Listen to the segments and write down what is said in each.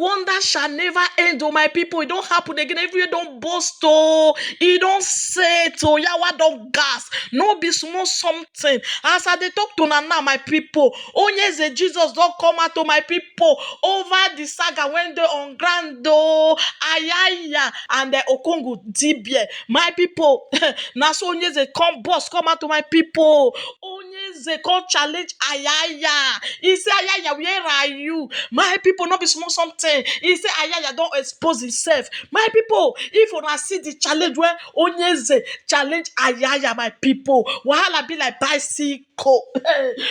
wonder shall never end, oh my people. It don't happen again. Every year don't boast, oh. It don't say, oh, yawa don't gas. No be small something. As I dey talk to now, my people, Onye Eze Jesus don't come out to my people over the saga when they on ground, oh, Ayaya and the Okongu Dibie. My people, now so Onye Eze come boss, come out to my people. Onye Eze come challenge Ayaya. He say, Ayaya, where are you? My people, not be small something. He say, Ayaya don't expose himself. My people, if you not see the challenge where Onye Eze challenge Ayaya, my people, wahala be like bicycle.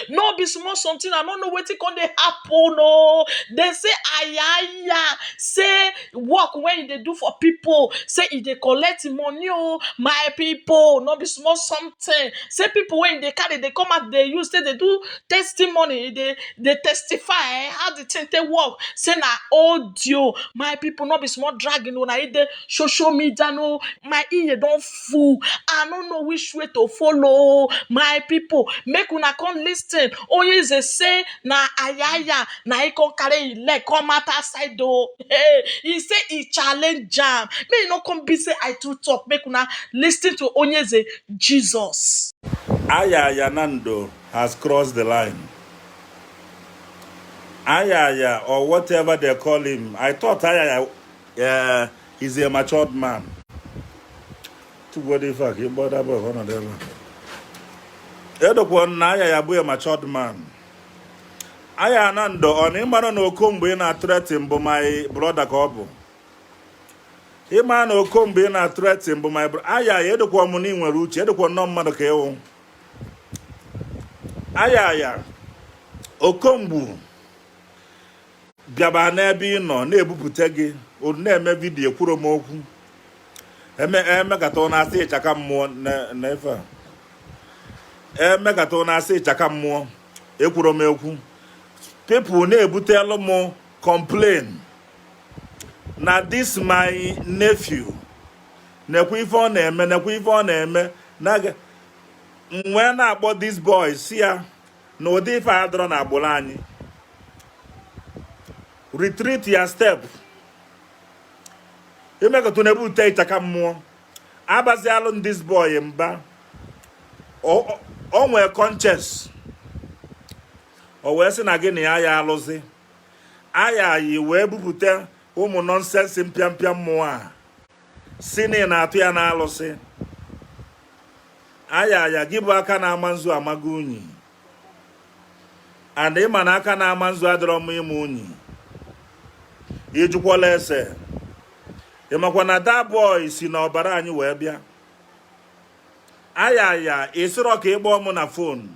No be small something. I don't know what it can happen. No, they say Ayaya say work when they do for people. Say if they collect money, oh my people, no be small something. Say people when they carry, they come out, they use, say they do testimony, they testify how the thing they work. Say na audio, my people, no be small dragging. When I the social media, no, my ear don't fool. I don't know which way to follow. My people, make una come listen. Onye Eze say na Ayaya na he come carry him leg come out outside though. Hey, he say he challenge jam. May you no come be say I too talk. Make una listen to Onye Eze Jesus. Ayaya Nando has crossed the line. Ayaya, or whatever they call him. I thought Ayaya is a matured man. To what the fuck? You bought about one of them. Ayaya be a matured man. Ayaya Nando, on him, I don't know, come being a threat him, but my brother Kobo. Him, I know, come being a threat him, but my brother. Ayaya, the one money when Ruchi, the one no man, okay. Ayaya, Okombu. Biaba na ebe no na ebupute gị o na-eme video kwuru m okwu emekata na asị ịchaka mmụọ na efe emekata na asị ịchaka mmụọ ekwuru m okwu people na-ebutelu m complain na this my nephew nekwa ife ọ na-eme na nwe na-akpọ this boy si ya na ụdị ife adọrọ na agbụrụ anyị retreat your step. You make a to nebu take mmụọ. Abazi alon this boy mba. O nwe conscious. O we sị na gị na ya alụzi. Aya yi wee bupute ụmụ nonsense mpịampịa mmụọ a. Si na atụ ya na alụsị. Aya gị bụ aka na amanzu amago unyi. And ịma na aka na amanzu adịrọ m ịmụ unyi. Ijukwala ese ịmakwa na that boy si na ọbara anyị wee bịa. Ayaya isiro ka ịgba ọmụ na phone.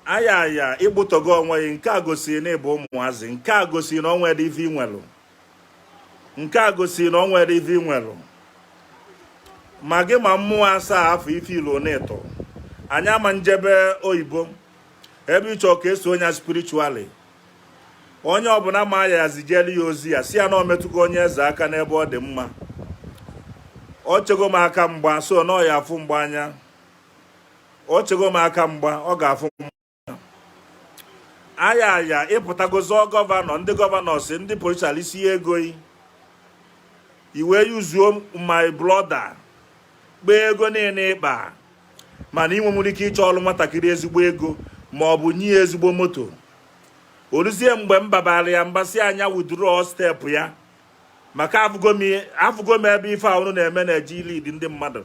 Ayaya igbutogo onwe nke a gosi na ịbụ ụmụazị, nke a gosi na onwe dị ife nwelu, nke a gosi na onwe dị ife nwelu. Ma gị ma mmụọ asaa afọ ife ilo neto anya ma njebe oyibo ebe ịchọ ka eso onye spiritually. Onye ọbụla ma ya zijeli ya ozi ya si ya na ometugo Onye Eze aka n'ebe ọ dị mma. O chego m aka mgba so na ọ ya afụ mgba anya. O chego m aka mgba ọ ga-afụ mgba. Ayaya ịpụtagozo gọvanọ ndị gọvanọ si ndị police isi ego yi. Iwe yuzuo my brother. Gbe ego niile ịkpa. Mana inwe nwere ike ịchọ ọrụ nwatakịrị ezigbo ego ma ọ bụ nye ezigbo moto. Oruzie mgbe mbabara ya mbasị anya withdraw step ya maka afụgo m ebe ife ahụ na-eme na eji lead ndị mmadụ.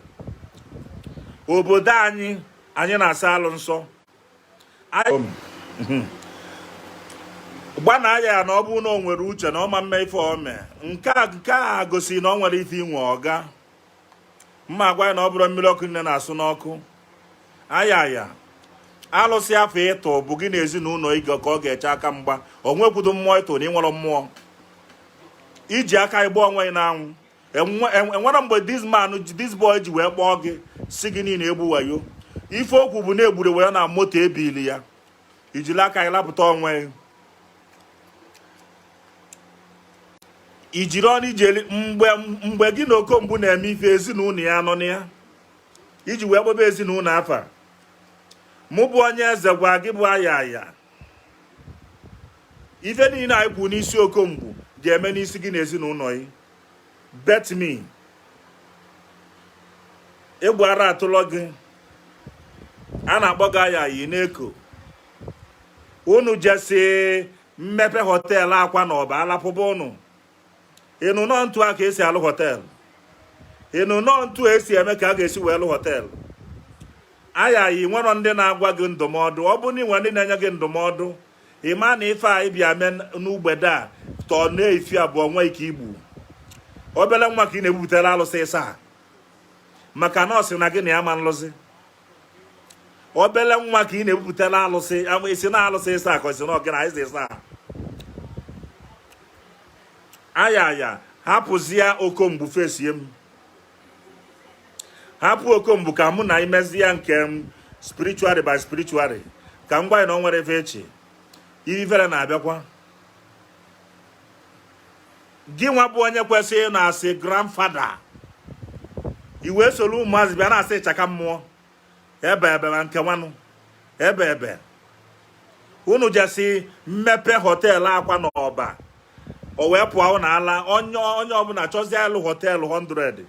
Obodo anyị na-asa alụ nsọ. Gbana ya na ọ bụ na o nwere uche na ọ ma mme ife ome. Nke a gosi na ọ nwere ife inwe ọga. Mma agwa na ọ bụrụ mmiri ọkụ nne na-asụ n'ọkụ. Ayaya alụsị afọ ịtụ bụ gị na ezinụlọ ịga ka ọ ga-eche aka mgba. O nwekwudo mmụọ ịtụ na ịnwere mmụọ iji aka igbo onwe na anwụ. Enwere mgbe this boy ji wee kpọọ gị si gị niile egbu wayo. Ife okwu bụ na egbure wee na moto ebili ya ijili aka ịlapụta onwe ijiri ọnụ ijeli mgbe gị na Okomgbu na-eme ife ezinụlọ ya nọ na ya iji wee kpọba ezinụlọ afa. Mụ bụ Onye Eze gwa gị bụ Ayaya ife niile anyị kwu n'isi Okomgbu ga-eme n'isi gị na ezinụlọ gị. Bet me. Egwu ara atụlọ gị. A na-akpọ gị Ayaya n'eko. Unu jesi mmepe họteelụ akwa na ọba alapụba unu. Ịnụ nọ ntu a ka esi alụ họteelụ. Ịnụ nọ ntu esi eme ka a ga-esi wee lụ họteelụ. Ayaya nwere ndị na-agwa gị ndụmọdụ. Ọ bụ na inwe ndị na-enye gị ndụmọdụ, ịma na ife a ịbịa mee n'ugbede a tọọ na-efi abụọ nwa ike igbu. Obele nwa ka ị na-ebubutere alụsị ịsa maka na ọ sị na gị na ya ma nlụsị. Obele nwa ka ị na-ebubutere alụsị isi na alụsị ịsa ka ọ sị na ọ gị na ịsa ịsa. Ayaya hapụzie Okomgbu fesie m. Hapụ Okomgbu ka mụ na imezie nke m spiritually by spiritually ka m gwa na ọ nwere efe echi ivere na-abịakwa. Gị nwa bụ onye kwesịrị na-asị grandfather iwe soro ụmụazị bịa na-asị ịchaka mmụọ ebe ebe ma nke nwanụ ebe ebe. Unu jesi mmepe họteelụ akwa na ọba o wee pụọ na ala onye ọbụla chọzie alụ họteelụ 100.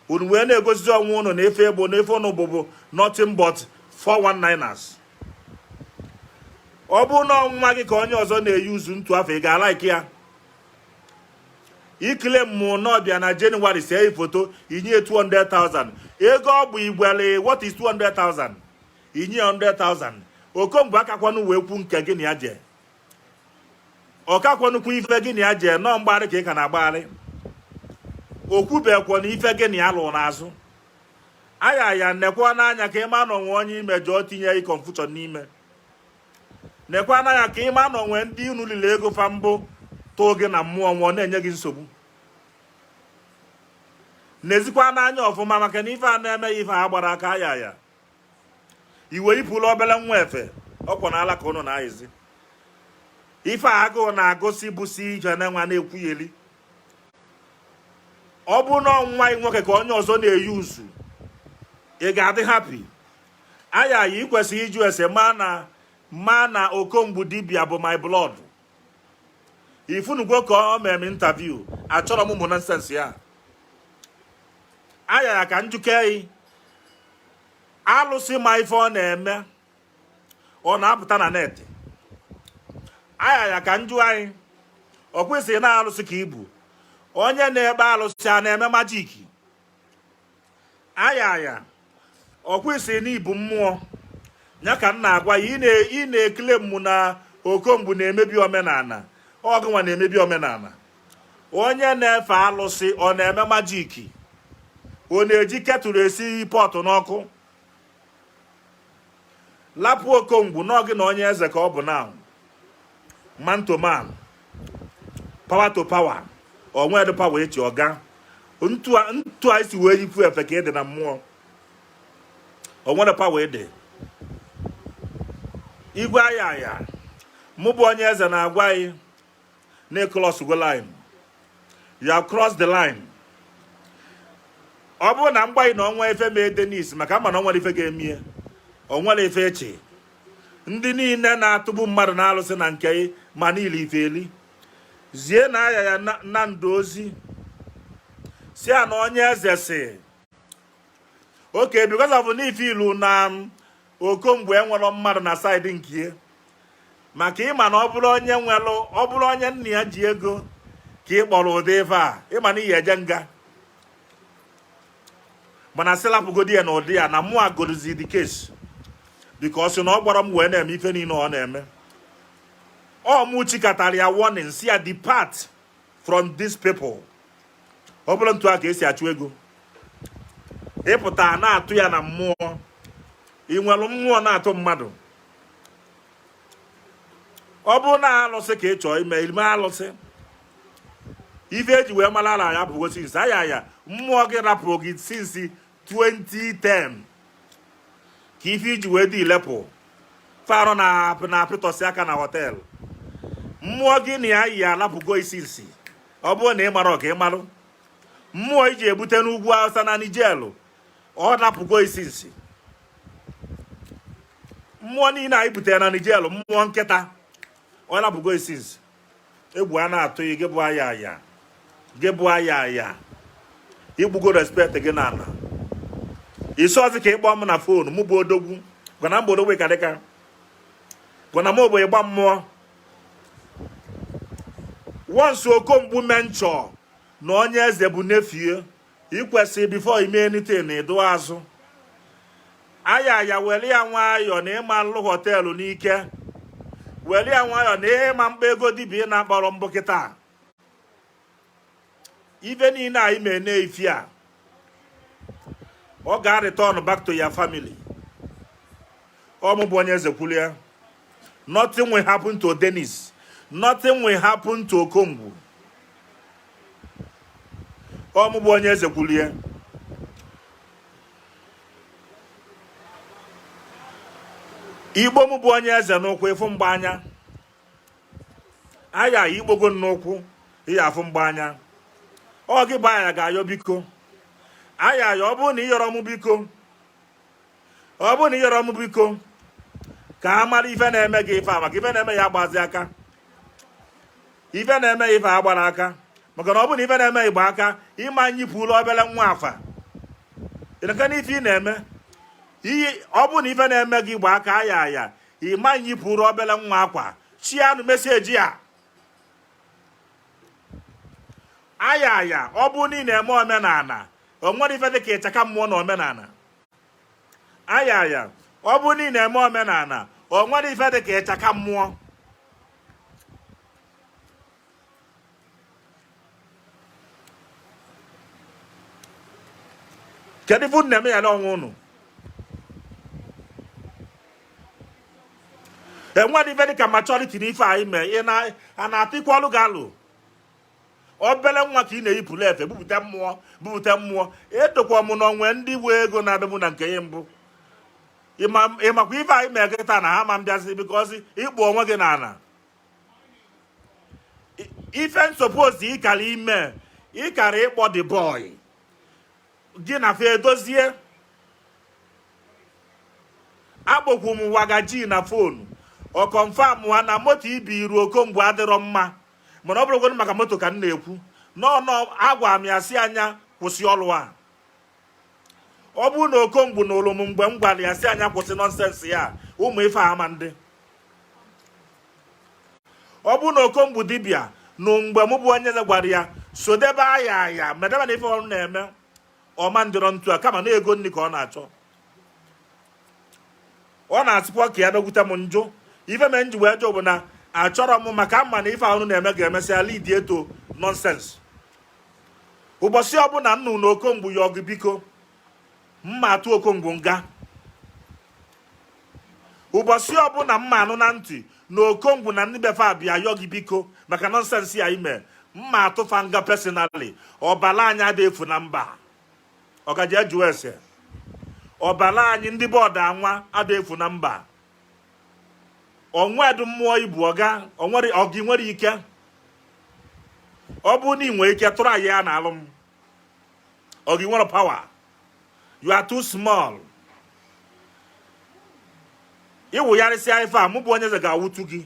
Unu wee na-egosi onwe unu na efe ebo na efe unu bụbu nothing but 419ers. Ọ bụ na nwa gị ka onye ọzọ na-eyi uzu ntu afọ ị ga-alaiki ya. Ikele mmụọ n'ọbịa na Jenụwarị see foto inye 200,000. Ego ọ bụ igwele what is 200,000? Inye 100,000. Okomgbu akakwanụ wee kwu nke gị na ya je. Ọkakwanụkwu ife gị na ya je nọ mgbarị ka ị ka na-agbagharị. Okwubekwa na ife gị na ya lụ n'azụ. Ayaya nekwa n'anya ka ịma na onwe onye imejọ tinye ị confusion n'ime. Nekwa n'anya ka ịma na onwe ndị unu lile ego fa mbụ too gị na mmụọ nwụọ na-enye gị nsogbu. N'ezikwa n'anya ọfụma maka na ife a na-eme ife a gbara aka Ayaya. Iwe ipụla obele nwa efe ọkwọ na ala ka ụnụ na-ayịzi. Ife agụụ na-agụsi bụsi ije na nwa na-ekwugheli. Ọ bụ na nwa nwoke ka onye ọzọ na-eyi uzu ị ga-adị happy. Ayaya ikwesịrị iju ese ma na Okomgbu dibia bụ my blood. Ifunugwo ka ọ mere interview achọrọ m nonsense ya. Ayaya ka njuke alụsị ma ife ọ na-eme ọ na-apụta na net. Ayaya ka nju anyị ọ kwesịrị na alụsị ka ibu onye na-ebe alụsị a na-eme majiki. Ayaya ọ kwesịrị na ibu mmụọ ya ka m na-agwa ya ị na-ekele mụ na Okomgbu na-emebi omenala. Ọgụnwa na-emebi omenala. Onye na-efe alụsị ọ na-eme majiki. Ọ na-eji ketụlụ esi pọtụ n'ọkụ. Lapụ Okomgbu n'oge na onye eze ka ọ bụ now. Man to man. Power to power. Onwe dị power echi ọga. Ntu a isi wee yipu efe ka ịdị na mmụọ. Onwe dị power ịdị. Igwe Ayaya mụ bụ onye eze na-agwa anyị na cross go line. You have crossed the line. Ọ bụrụ na mgbaghị na ọnwa efe mee Denis maka ama na ọnwa ife ga-emie onwere ife echi. Ndị niile na-atụbu mmadụ na alụsị na nke ma niile ife eli zie na Ayaya na ndụ ozi si a na onye eze si okay because of n'ife ilu na Okomgbu enwere mmadụ na side nke maka ịma na ọ bụrụ onye nna ya ji ego ka ị kpọrọ ụdị ife a ịma na ihe eje nga mana silapụgodi ya na ụdị ya na mụ agorozi the case because na ọ gbara m wee na-eme ife niile ọ na-eme. Ọ mụ chikatara ya warning si ya depart from these people. Ọ bụrụ ntu a ka esi achụ ego ịpụta na-atụ ya na mmụọ. Ị nwere mmụọ na-atụ mmadụ. Ọ bụ na alụsị ka ị chọọ ime alụsị ife eji wee mara ala ya bụ since Ayaya mmụọ gị rapụrụ gị since 2010 ka ife iji wee dị ilepụ faro na-apịtọsị aka na họteelụ. Mmụọ gị na ya yi alapụgo isinsi. Ọ bụrụ na ị mara ọka ị marụ mmụọ iji ebute n'ugwu Hausa na Nijelụ ọ napụgo isinsi. Mmụọ niile anyị butere na Nijelụ mmụọ nkịta Ola bugo isis. Egwu a na-atụ gị gị bụ Ayaya. Gị bụ Ayaya. Igbugo respect gị na ana. Isi ọzọ ka ịkpọ m na fonu mụ bụ odogwu. Gwana m bụ odogwu ka dịka. Gwana m bụ ịgba mmụọ. Once Okomgbu menchọ na onye eze bụ nephew, ikwesị before ime anything ịdụ azụ. Ayaya weli ya nwayọ na ịma nlụ họteelụ n'ike. Weli ya nwayọ na ịma mkpa ego dibịa na-akpọrọ mbụ kịta. Ife niile a ime na-efi a. Ọ ga-return back to your family. Ọ mụ bụ onye eze kwulu ya. Nothing will happen to Dennis. Nothing will happen to Okomgbu. Ọ mụ bụ onye eze kwulu ya. Igbo mụ bụ onye eze n'ụkwụ ịfụ mgba anya. Ayaya igbogo n'ụkwụ ịya afụ mgba anya. Ọ gị bụ Ayaya ga-ayọ biko. Ayaya ọ bụrụ na ị yọrọ mụ biko. Ọ bụrụ na ị yọrọ mụ biko. Ka a mara ife na-eme gị ife a maka ife na-eme ya agbazi aka. Ife na-eme ife agbara aka. Maka na ọ bụrụ na ife na-eme igba aka, ịma nyipụ ụlọ obele nwa afa. Ịnaka na ife ị na-eme. Ọ bụrụ na ife na-eme gị igba aka Ayaya, ịma nyipụ ụlọ obele nwa akwa. Chianụ meseji a. Ayaya, ọ bụrụ na ị na-eme omenala, o nwere ife dị ka ịchaka mmụọ na omenala. Ayaya, ọ bụrụ na ị na-eme omenala, o nwere ife dị ka ịchaka mmụọ. Kedu ife na-eme ya n'ọnwa unu? Enwere ife dị ka maturity n'ife anyị mee, a na-atịkwa ọlụ ga-alụ. Obele nwa ka ị na-eyipụlụ efe, bupụta mmụọ. Etokwa m n'onwe ndị bụ ego na-abịa mụ na nke ya mbụ. Ịmakwa ife anyị mee kịta na ha ma mbịazi bikozi ịkpụ onwe gị n'ala. Ife nsopozi ịkara ime, ịkara ịkpọ the boy. Gị na fe edozie. Akpọkwu m wagaji na fonu. Ọ confirm ha na moto ibi iru Okomgbu adịrọ mma. Mana ọ bụrụgodị maka moto ka m na-ekwu. Nọ agwa m ya si anya kwụsị ọlụ a. Ọ bụrụ na Okomgbu na ụlụ m mgbe m gwara ya si anya kwụsị nonsense ya, ụmụ ife ama ndị. Ọ bụrụ na Okomgbu dibịa na mgbe m bụ onye eze gwara ya sodebe Ayaya medebe na ife ọrụ na-eme ọma ndịrọ ntu a kama na ego nri ka ọ na-achọ. Ọ na-asịkwa ka ya megwute m njụ. Ife me nji wee jụ bụ na achọrọ m maka mma na ife ọrụ na-eme ga-emesịa lidi eto nonsense. Ụbọchị ọbụla nnu na Okomgbu ya ọgụ biko mma atụ Okomgbu nga. Ụbọchị ọbụla mma anụ na ntị na Okomgbu na ndị befe abịa yọ gị biko maka nonsense ya ime mma atụfa nga personally. Ọbala anyị adị efu na mba. Ọgaji ejuwe ese. Ọbala anyị ndị bọọdụ anwa adị efu na mba. Onwedu mmụọ ibu ọgị nwere ike. Ọ bụ na ị nwere ike tụrụ anyị ya na alụ m. Ọgị nwere power. You are too small. Iwu yarịsịa ife a mụ bụ onye eze ga-awụtu gị.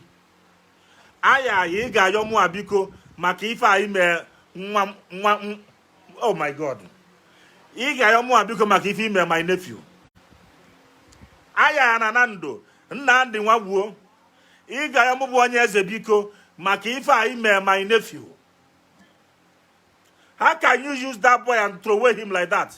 Ayaya ị ga-ayọ mụ biko maka ife a ime nwa oh my God. Ị ga-ayọ mụ biko maka ife ime my nephew. Ayaya na Nando Nnamdị nwa gbuo. Ị ga-ayọ mụ bụ onye eze biko maka ife a ime my nephew. How can you use that boy and throw away him like that?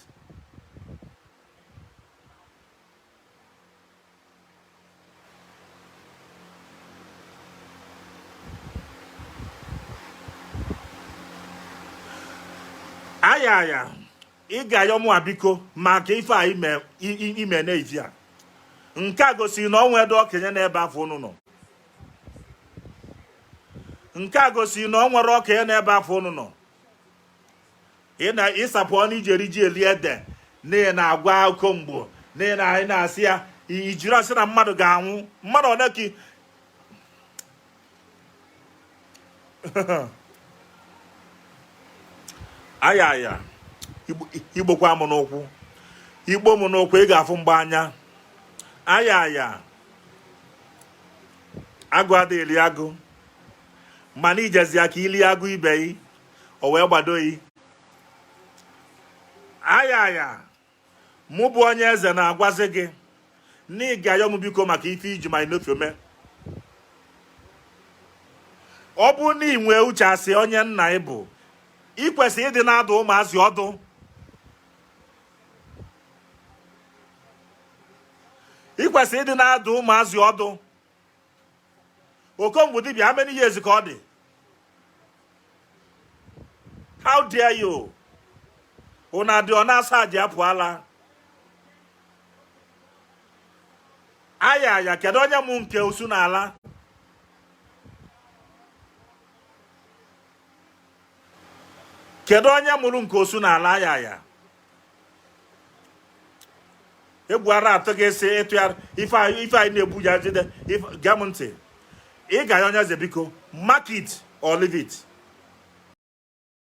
Ayaya ị ga-ayọ mụ biko maka ife a ime n'evi a. Nke a gosiri na ọ nwere okenye n'ebe afọ unu nọ. Nke a gosiri na ọ nwere okenye n'ebe afọ unu nọ. Ị na-ịsapụ ọnụ ijeri ji eli ede n'ihi na agwa Okomgbu n'ihi na anyị na-asị ya ijiri asị na mmadụ ga-anwụ. Mmadụ one ka Ayaya igbokwa m n'ụkwụ. Igbo m n'ụkwụ ị ga-afụ mgba anya. Ayaya agụ adịghị agụ. mana ijezi aka ili agụ ibe yi o wee gbado yi. Ayaya mụ bụ onye eze na-agwazi gị na ị ga-ayọ m biko maka ife iji ma inofiome. Ọ bụ na ị nwee uche asị onye nna ị bụ, ị kwesịrị ịdị na-adụ ụmụazị ọdụ. Ị kwesịrị ịdị na-adụ ụmụazị ọdụ. Okongwu dibịa, how many years ka ọ dị? How dare you? Una dị ọ na-asa aji apụala. Ayaya, kedu onye mụ nke osu n'ala? Kedu onye mụrụ nke osu n'ala Ayaya? Egwu ara atọ ga-esi ịtụ ya ife anyị na-ebu ya jide. Gee m ntị. Ị ga-ayọ onye eze biko, mark it or leave it.